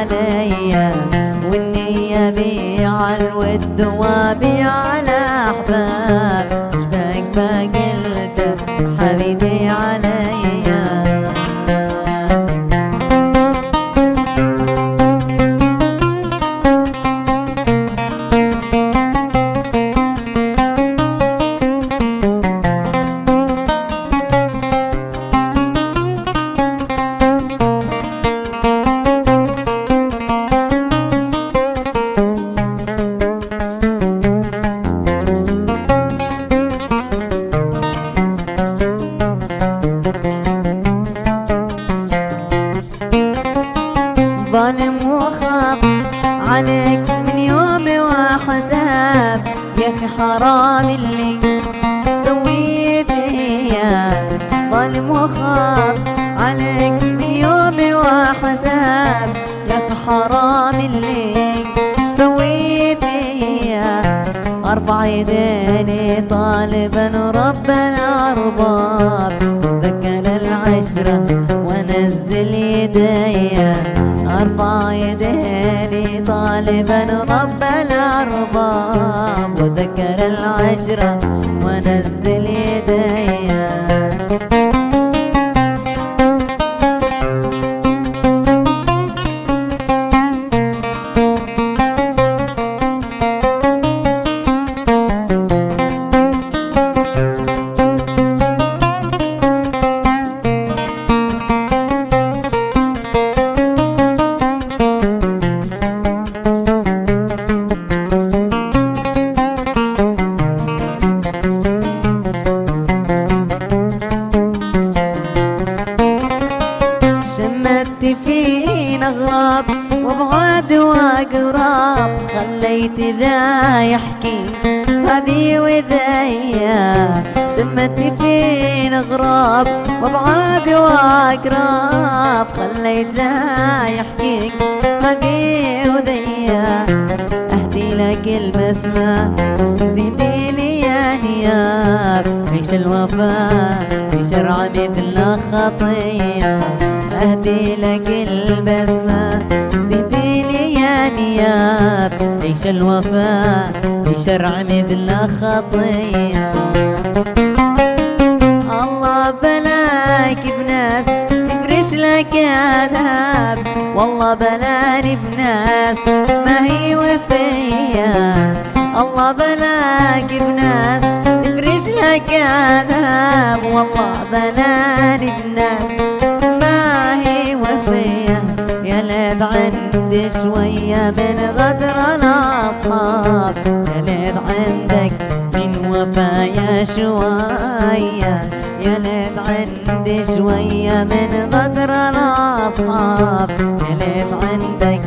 عليا، والنية بيع الود وبيع الأحباب، اشبك ما قلت حبيبي عليا. ظالم وخاف عليك من يومي وحساب، يا اخي حرام اللي تسويه فيا. ظالم وخاف عليك من يومي وحساب، يا اخي حرام اللي تسويه فيا. ارفع يديني طالبا رب الارباب، ذكر العشرة وانزل يديا. ارفع يديني طالبا رب الارباب، وذكر العشرة وانزل يديا. شمت فينا غراب وابعاد واقراب، خليت ذا يحكي هذي وذايا. شمت فينا غراب وابعاد واقراب، خليت ذا يحكي هذي وذايا. اهدي لك البسمة تهديني يا نياب، عيش الوفاء في شرع مثل خطيه. اهدي لك البسمة تهديني يا نياب، عيش الوفاء في شرع مثل خطيه. الله بلاك بناس تفرش لك آداب، والله بلاني بناس ما هي وفية. الله بلاك بناس تفرش لك آداب، والله بلاني بناس ما هي وفية. يا ليت عندي شوية من غدر الأصحاب، يا ليت عندك من وفايا شوية. يا ليت عندي شوية من غدر الأصحاب، يا ليت عندك